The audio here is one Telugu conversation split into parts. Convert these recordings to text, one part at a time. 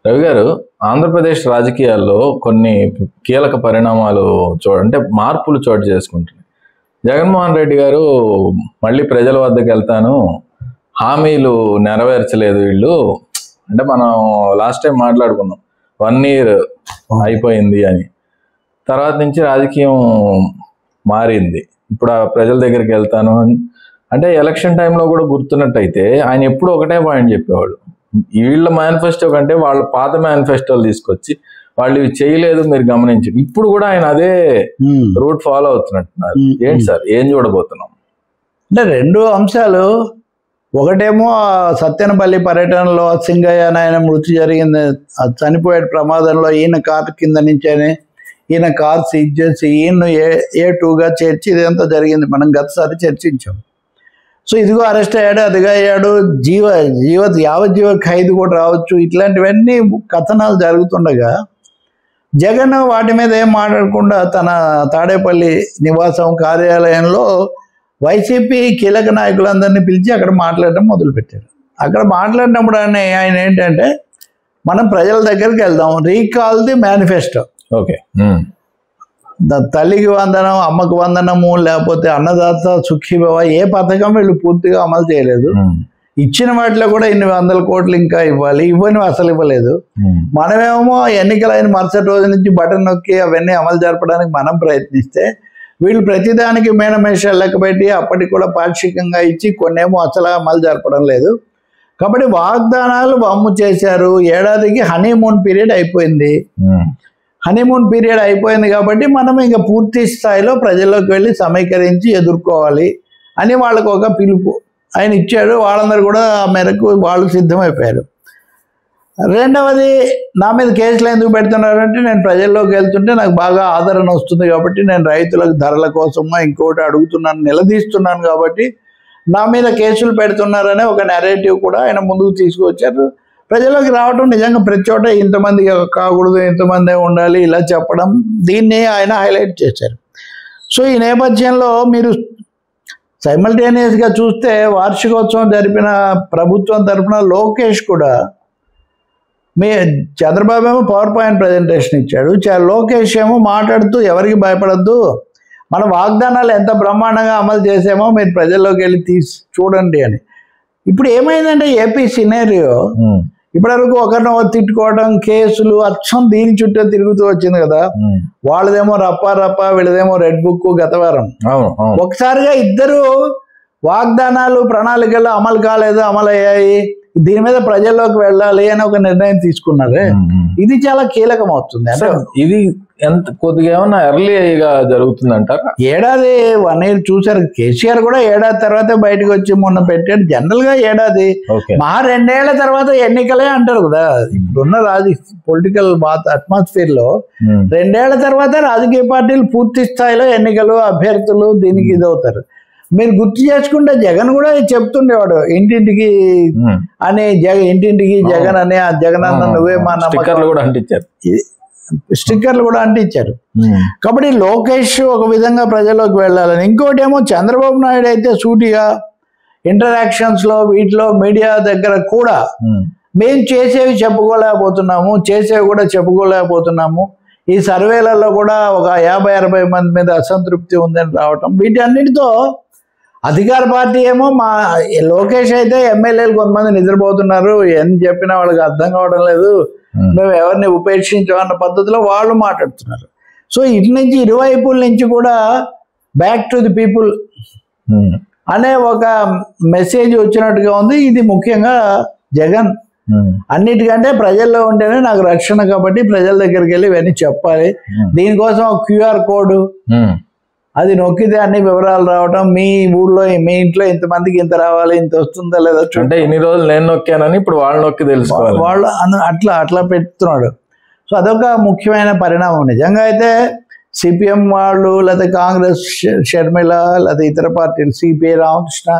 రవి గారు, ఆంధ్రప్రదేశ్ రాజకీయాల్లో కొన్ని కీలక పరిణామాలు అంటే మార్పులు చోటు చేసుకుంటున్నాయి. జగన్మోహన్ రెడ్డి గారు మళ్ళీ ప్రజల వద్దకు వెళ్తాను, హామీలు నెరవేర్చలేదు వీళ్ళు అంటే, మనం లాస్ట్ టైం మాట్లాడుకున్నాం 1 year అయిపోయింది అని. తర్వాత నుంచి రాజకీయం మారింది. ఇప్పుడు ఆ ప్రజల దగ్గరికి వెళ్తాను అంటే, ఎలక్షన్ టైంలో కూడా గుర్తున్నట్టయితే ఆయన ఎప్పుడు ఒకటే పాయింట్ చెప్పేవాడు, వీళ్ళ మేనిఫెస్టో కంటే వాళ్ళ పాత మేనిఫెస్టోలు తీసుకొచ్చి వాళ్ళు ఇవి చేయలేదు మీరు గమనించి. ఇప్పుడు కూడా ఆయన అదే రూట్ ఫాలో అవుతున్నట్టున్నారు. ఏంటి సార్, ఏం చూడబోతున్నాం? అంటే 2 అంశాలు. ఒకటేమో సత్యనపల్లి పర్యటనలో సింగయ్య ఆయన మృతి జరిగింది, చనిపోయే ప్రమాదంలో ఈయన కారు కింద నుంచని ఈయన కారు సీజ్ చేసి ఈయన్ను A2గా చేర్చి ఇదంతా జరిగింది. మనం గతసారి చర్చించాం. సో ఇదిగో అరెస్ట్ అయ్యాడు, అదిగా అయ్యాడు, యావజ్జీవ ఖైదు కూడా రావచ్చు, ఇట్లాంటివన్నీ కథనాలు జరుగుతుండగా జగన్ వాటి మీద ఏం మాట్లాడకుండా తన తాడేపల్లి నివాసం కార్యాలయంలో వైసీపీ కీలక నాయకులందరినీ పిలిచి అక్కడ మాట్లాడడం మొదలుపెట్టారు. అక్కడ మాట్లాడినప్పుడు ఆయన ఏంటంటే, మనం ప్రజల దగ్గరికి వెళ్దాం, రీకాల్ ది మేనిఫెస్టో. ఓకే, తల్లికి వందనం, అమ్మకు వందనము, లేకపోతే అన్నదాత సుఖీభవ, ఏ పథకం వీళ్ళు పూర్తిగా అమలు చేయలేదు. ఇచ్చిన వాటిలో కూడా ఇన్ని 100 కోట్లు ఇంకా ఇవ్వాలి, ఇవ్వని అసలు ఇవ్వలేదు. మనమేమో ఎన్నికలైన మరుసటి రోజు నుంచి బటన్ నొక్కి అవన్నీ అమలు జరపడానికి మనం ప్రయత్నిస్తే, వీళ్ళు ప్రతిదానికి మేనమేషాలు లెక్క పెట్టి అప్పటికి కూడా పాక్షికంగా ఇచ్చి కొన్నేమో అసలు అమలు జరపడం లేదు. కాబట్టి వాగ్దానాలు వమ్ము చేశారు. ఏడాదికి హనీమూన్ పీరియడ్ అయిపోయింది. హనీమూన్ పీరియడ్ అయిపోయింది కాబట్టి మనం ఇంకా పూర్తి స్థాయిలో ప్రజల్లోకి వెళ్ళి సమీకరించి ఎదుర్కోవాలి అని వాళ్ళకు ఒక పిలుపు ఆయన ఇచ్చాడు. వాళ్ళందరూ కూడా ఆ మేరకు వాళ్ళు సిద్ధమైపోయారు. రెండవది, నా మీద కేసులు ఎందుకు పెడుతున్నారంటే, నేను ప్రజల్లోకి వెళ్తుంటే నాకు బాగా ఆదరణ వస్తుంది కాబట్టి, నేను రైతులకు ధరల కోసమో ఇంకోటి అడుగుతున్నాను, నిలదీస్తున్నాను కాబట్టి నా మీద కేసులు పెడుతున్నారనే ఒక నెరేటివ్ కూడా ఆయన ముందుకు తీసుకొచ్చారు. ప్రజల్లోకి రావడం నిజంగా ప్రతి చోట ఇంతమంది కాకూడదు, ఇంతమందే ఉండాలి ఇలా చెప్పడం, దీన్ని ఆయన హైలైట్ చేశారు. సో ఈ నేపథ్యంలో మీరు సైమల్టేనియస్గా చూస్తే వార్షికోత్సవం జరిపిన ప్రభుత్వం తరఫున లోకేష్ కూడా, చంద్రబాబు ఏమో పవర్ పాయింట్ ప్రజెంటేషన్ ఇచ్చాడు, లోకేష్ ఏమో మాట్లాడుతూ ఎవరికి భయపడద్దు, మన వాగ్దానాలు ఎంత బ్రహ్మాండంగా అమలు చేసామో మీరు ప్రజల్లోకి వెళ్ళి చూడండి అని. ఇప్పుడు ఏమైందంటే ఏపీ సినేరియో ఇప్పటివరకు ఒకరిని తిట్టుకోవడం, కేసులు అచ్చం దీని చుట్టూ తిరుగుతూ వచ్చింది కదా. వాళ్ళదేమో రప్ప, వీళ్ళదేమో రెడ్ బుక్. గత వారం ఒకసారిగా ఇద్దరు వాగ్దానాలు ప్రణాళికలు అమలు కాలేదు, అమలు అయ్యాయి, దీని మీద ప్రజల్లోకి వెళ్ళాలి అని ఒక నిర్ణయం తీసుకున్నారే. ఇది చాలా కీలకం అవుతుంది. అంటే ఇది ఎంత కొద్దిగా ఏమన్నా ఎర్లీగా జరుగుతుందంటారా? ఏడాది 1 year చూసారు. కేసీఆర్ కూడా ఏడాది తర్వాత బయటకు వచ్చి మొన్న పెట్టాడు. జనరల్ గా ఏడాది, మహా 2 ఏళ్ల తర్వాత ఎన్నికలే అంటారు కదా. ఇప్పుడున్న పొలిటికల్ అట్మాస్ఫియర్ లో 2 ఏళ్ల తర్వాత రాజకీయ పార్టీలు పూర్తి స్థాయిలో ఎన్నికలు, అభ్యర్థులు దీనికి ఇదవుతారు. మీరు గుర్తు చేసుకుంటే జగన్ కూడా చెప్తుండేవాడు ఇంటింటికి అని, ఇంటింటికి జగన్ అని, ఆ జగన్ అన్న నువ్వే మా స్టిక్కర్లు కూడా అంటించారు. కాబట్టి లోకేష్ ఒక విధంగా ప్రజల్లోకి వెళ్ళాలని. ఇంకోటి ఏమో చంద్రబాబు నాయుడు అయితే సూటిగా ఇంటరాక్షన్స్ లో వీటిలో మీడియా దగ్గర కూడా మేము చేసేవి చెప్పుకోలేకపోతున్నాము, ఈ సర్వేలలో కూడా ఒక 50-60 మంది మీద అసంతృప్తి ఉందని రావటం, వీటన్నిటితో అధికార పార్టీ ఏమో లోకేష్ అయితే ఎమ్మెల్యేలు కొంతమంది నిద్రపోతున్నారు, ఎన్ని చెప్పినా వాళ్ళకి అర్థం కావడం లేదు, మేము ఎవరిని ఉపేక్షించామన్న పద్ధతిలో వాళ్ళు మాట్లాడుతున్నారు. సో ఇటు నుంచి ఇరువైపుల నుంచి కూడా బ్యాక్ టు ది పీపుల్ అనే ఒక మెసేజ్ వచ్చినట్టుగా ఉంది. ఇది ముఖ్యంగా జగన్ అన్నిటికంటే ప్రజల్లో ఉంటేనే నాకు రక్షణ, కాబట్టి ప్రజల దగ్గరికి వెళ్ళి ఇవన్నీ చెప్పాలి. దీనికోసం QR కోడ్ అది నొక్కితే అన్ని వివరాలు రావటం, మీ ఊర్లో మీ ఇంట్లో ఇంతమందికి ఇంత రావాలి, ఇంత వస్తుందా లేదా, అంటే ఇన్ని రోజులు నేను నొక్కానని ఇప్పుడు వాళ్ళు నొక్కి తెలుసుకోవాలి, వాళ్ళు అట్లా పెడుతున్నాడు. సో అదొక ముఖ్యమైన పరిణామం. నిజంగా అయితే సిపిఎం వాళ్ళు, లేదా కాంగ్రెస్ షర్మిల, లేదా ఇతర పార్టీలు సిపిఐ రామకృష్ణ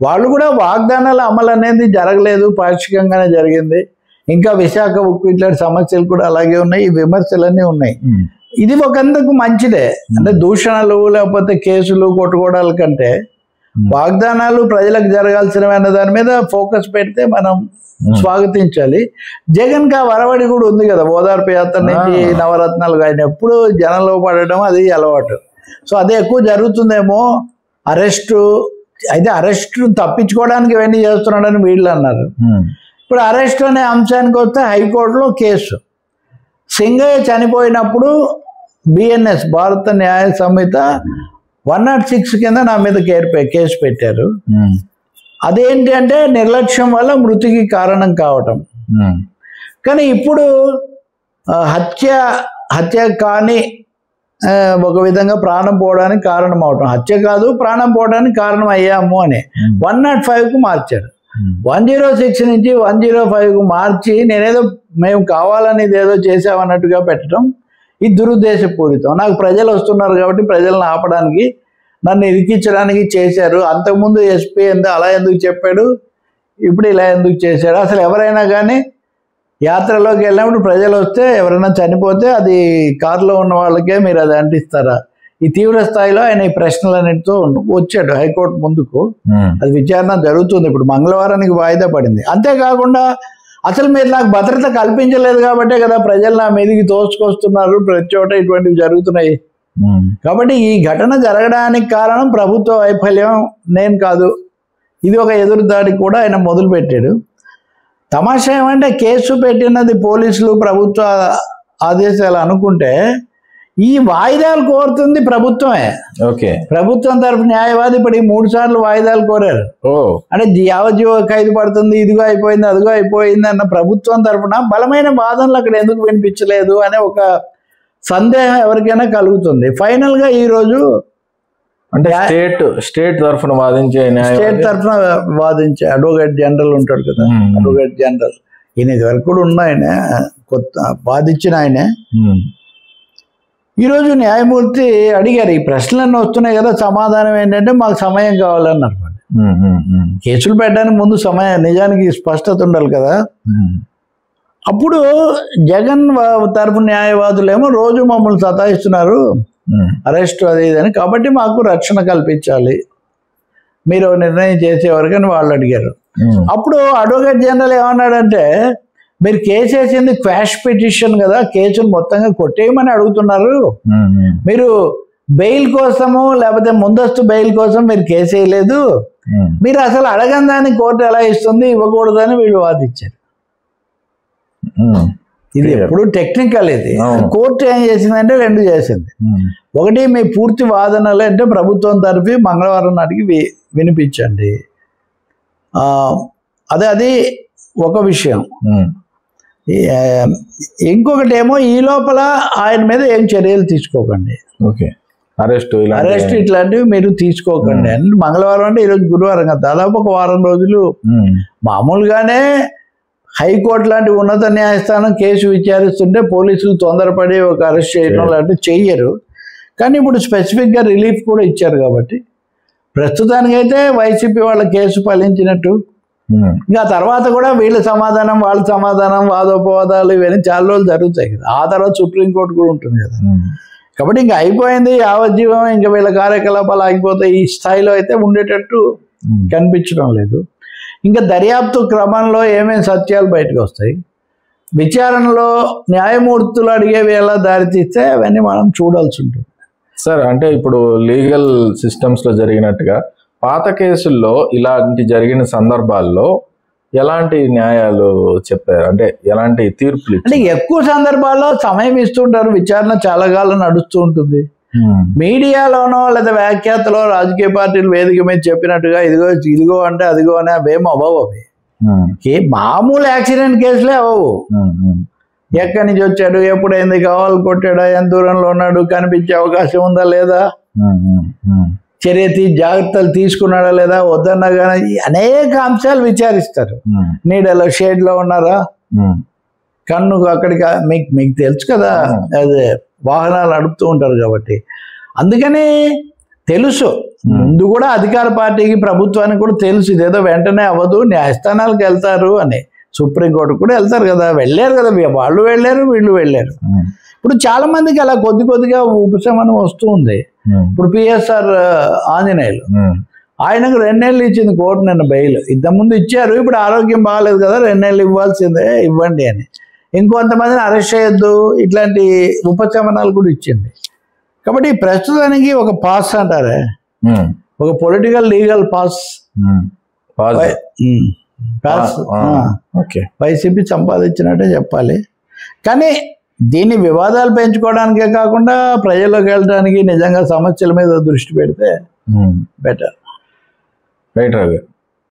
వాళ్ళు కూడా వాగ్దానాల అమలు అనేది జరగలేదు, పాక్షికంగానే జరిగింది. ఇంకా విశాఖ ఉక్కు ఇట్లాంటి సమస్యలు కూడా అలాగే ఉన్నాయి, ఈ విమర్శలన్నీ ఉన్నాయి. ఇది ఒకందుకు మంచిదే. అంటే దూషణలు లేకపోతే కేసులు కొట్టుకోవడాల కంటే వాగ్దానాలు ప్రజలకు జరగాల్సినవి దాని మీద ఫోకస్ పెడితే మనం స్వాగతించాలి. జగన్ కా వరవడి కూడా ఉంది కదా, ఓదార్పు యాత్ర నుంచి నవరత్నాలు, ఆయన ఎప్పుడు జనంలో పడడం అది అలవాటు. సో అదే ఎక్కువ జరుగుతుందేమో. అరెస్టు అయితే అరెస్ట్ తప్పించుకోవడానికి ఇవన్నీ చేస్తున్నాడని వీళ్ళు అన్నారు. ఇప్పుడు అరెస్ట్ అనే అంశానికి వస్తే హైకోర్టులో కేసు, సింగయ్య చనిపోయినప్పుడు బిఎన్ఎస్ భారత న్యాయ సంహిత 106 కింద నా మీద కేసు పెట్టారు. అదేంటి అంటే నిర్లక్ష్యం వల్ల మృతికి కారణం కావటం. కానీ ఇప్పుడు హత్య కాని ఒక విధంగా ప్రాణం పోవడానికి కారణం అవటం, హత్య కాదు ప్రాణం పోవడానికి కారణం అయ్యాము అని 105కు మార్చారు. 106 నుంచి 105కు మార్చి మేము కావాలని ఏదో చేసామన్నట్టుగా పెట్టడం ఇది దురుద్దేశపూరితం. నాకు ప్రజలు వస్తున్నారు కాబట్టి ప్రజలను ఆపడానికి, నన్ను ఇరికించడానికి చేశారు. అంతకుముందు ఎస్పీ అలా ఎందుకు చెప్పాడు, ఇప్పుడు ఇలా ఎందుకు చేశాడు? అసలు ఎవరైనా కానీ యాత్రలోకి వెళ్ళినప్పుడు ప్రజలు వస్తే ఎవరైనా చనిపోతే అది కారులో ఉన్న వాళ్ళకే మీరు అది అంటిస్తారా? ఈ తీవ్ర స్థాయిలో ఆయన ఈ ప్రశ్నలన్నిటితో వచ్చాడు హైకోర్టు ముందుకు. అది విచారణ జరుగుతుంది. ఇప్పుడు మంగళవారానికి వాయిదా పడింది. అంతేకాకుండా అసలు మీరు నాకు భద్రత కల్పించలేదు కాబట్టే కదా ప్రజలు నా మీదకి తోసుకొస్తున్నారు, ప్రతి చోట ఇటువంటివి జరుగుతున్నాయి. కాబట్టి ఈ ఘటన జరగడానికి కారణం ప్రభుత్వ వైఫల్యం నేను కాదు. ఇది ఒక ఎదురుదాడి కూడా ఆయన మొదలుపెట్టాడు. తమాషా ఏమంటే కేసు పెట్టినది పోలీసులు ప్రభుత్వ ఆదేశాలు అనుకుంటే ఈ వాయిదాలు కోరుతుంది ప్రభుత్వమే. ఓకే, ప్రభుత్వం తరఫు న్యాయవాది ఇప్పుడు 3 సార్లు వాయిదాలు కోరారు. అంటే యావజ్జీవ ఖైదు పడుతుంది, ఇదిగో అయిపోయింది అదిగో అయిపోయింది అన్న ప్రభుత్వం తరఫున బలమైన వాదనలు అక్కడ ఎందుకు వినిపించలేదు అనే ఒక సందేహం ఎవరికైనా కలుగుతుంది. ఫైనల్ గా ఈ రోజు అంటే స్టేట్ తరఫున వాదించే అడ్వకేట్ జనరల్ ఉంటాడు కదా, అడ్వకేట్ జనరల్, ఈయన ఇది వరకు కూడా ఉన్న ఆయన, కొత్త వాదించిన ఆయనే. ఈరోజు న్యాయమూర్తి అడిగారు, ఈ ప్రశ్నలన్నీ వస్తున్నాయి కదా, సమాధానం ఏంటంటే మాకు సమయం కావాలన్నారు. కేసులు పెట్టడానికి ముందు సమయం, నిజానికి స్పష్టత ఉండాలి కదా. అప్పుడు జగన్ తరపు న్యాయవాదులేమో రోజు మమ్మల్ని సతాయిస్తున్నారు, అరెస్ట్ అది ఇదని, కాబట్టి మాకు రక్షణ కల్పించాలి, మీరు నిర్ణయం చేసేవారికని వాళ్ళు అడిగారు. అప్పుడు అడ్వకేట్ జనరల్ ఏమన్నాడంటే, మీరు కేసు వేసింది క్వాష్ పిటిషన్ కదా, కేసును మొత్తంగా కొట్టేయమని అడుగుతున్నారు, మీరు బెయిల్ కోసము లేకపోతే ముందస్తు బెయిల్ కోసం మీరు కేసు వేయలేదు, మీరు అసలు అడగని దాన్ని కోర్టు ఎలా ఇస్తుంది, ఇవ్వకూడదని వీళ్ళు వాదించారు. ఇది ఎప్పుడు టెక్నికల్. ఇది కోర్టు ఏం చేసిందంటే 2 చేసింది. ఒకటి, మీ పూర్తి వాదనలు అంటే ప్రభుత్వం తరఫు మంగళవారం నాటికి వినిపించండి, అది ఒక విషయం. ఇంకొకటి ఏమో ఈ లోపల ఆయన మీద ఏం చర్యలు తీసుకోకండి, అరెస్ట్ ఇట్లాంటివి మీరు తీసుకోకండి అని. మంగళవారం అంటే ఈరోజు గురువారం కదా, దాదాపు ఒక వారం రోజులు. మామూలుగానే హైకోర్టు లాంటి ఉన్నత న్యాయస్థానం కేసు విచారిస్తుంటే పోలీసులు తొందరపడి ఒక అరెస్ట్ చేయడం లాంటివి చెయ్యరు. కానీ ఇప్పుడు స్పెసిఫిక్గా రిలీఫ్ కూడా ఇచ్చారు కాబట్టి ప్రస్తుతానికైతే వైసీపీ వాళ్ళ కేసు ఫలించినట్టు. ఇంకా తర్వాత కూడా వీళ్ళ సమాధానం వాళ్ళ సమాధానం, వాదోపవాదాలు ఇవన్నీ చాలా రోజులు జరుగుతాయి కదా. ఆ తర్వాత సుప్రీంకోర్టు కూడా ఉంటుంది కదా. కాబట్టి ఇంకా అయిపోయింది యావజ్జీవం, ఇంకా వీళ్ళ కార్యకలాపాలు ఆగిపోతాయి. ఈ స్థాయిలో అయితే ఉండేటట్టు కనిపించడం లేదు. ఇంకా దర్యాప్తు క్రమంలో ఏమేమి సత్యాలు బయటకు వస్తాయి, విచారణలో న్యాయమూర్తులు అడిగేవి ఎలా దారితీస్తే అవన్నీ మనం చూడాల్సి ఉంటుంది. సార్, అంటే ఇప్పుడు లీగల్ సిస్టమ్స్లో జరిగినట్టుగా పాత కేసుల్లో ఇలాంటి జరిగిన సందర్భాల్లో ఎలాంటి న్యాయాలు చెప్పారు, అంటే ఎలాంటి తీర్పులు? అంటే ఎక్కువ సందర్భాల్లో సమయం ఇస్తుంటారు, విచారణ చాలా కాలం నడుస్తూ ఉంటుంది. మీడియాలోనో లేదా వ్యాఖ్యాతలో రాజకీయ పార్టీలు వేదిక మీద చెప్పినట్టుగా ఇదిగో అంటే అదిగో అని అవేమో అవ్వవు. అవి మామూలు యాక్సిడెంట్ కేసులే అవ్వవు. ఎక్కడి నుంచి వచ్చాడు, ఎప్పుడైంది, కావాలి కొట్టాడా, ఎంత దూరంలో ఉన్నాడు, కనిపించే అవకాశం ఉందా లేదా, జాగ్రత్తలు తీసుకున్నాడా లేదా, వద్దన్నా కానీ అనేక అంశాలు విచారిస్తారు. నీడలో షేడ్లో ఉన్నారా, కన్ను అక్కడికి, మీకు తెలుసు కదా, అదే వాహనాలు నడుపుతూ ఉంటారు కాబట్టి. అందుకని తెలుసు, ముందు కూడా అధికార పార్టీకి ప్రభుత్వానికి కూడా తెలుసు ఇదేదో వెంటనే అవ్వదు, న్యాయస్థానాలకు వెళ్తారు అని. సుప్రీంకోర్టు కూడా వెళ్తారు కదా, వెళ్ళారు కదా, వాళ్ళు వెళ్ళారు వీళ్ళు వెళ్ళారు. ఇప్పుడు చాలా మందికి అలా కొద్దిగా ఉపశమనం వస్తూ ఉంది. ఇప్పుడు పిఎస్ఆర్ ఆంజనేయులు ఆయనకు 2 నెలలు ఇచ్చింది కోర్టు నిన్న బెయిల్. ఇంతకుముందు ఇచ్చారు, ఇప్పుడు ఆరోగ్యం బాగాలేదు కదా 2 నెలలు ఇవ్వాల్సిందే, ఇవ్వండి అని. ఇంకొంతమందిని అరెస్ట్ చేయొద్దు, ఇట్లాంటి ఉపశమనాలు కూడా ఇచ్చింది. కాబట్టి ప్రస్తుతానికి ఒక పాస్ అంటారే, ఒక పొలిటికల్ లీగల్ పాస్ వైసీపీ సంపాదించినట్టే చెప్పాలి. కానీ దీన్ని వివాదాలు పెంచుకోవడానికే కాకుండా ప్రజల్లోకి వెళ్ళడానికి, నిజంగా సమస్యల మీద దృష్టి పెడితే బెటర్. రైట్ రవి.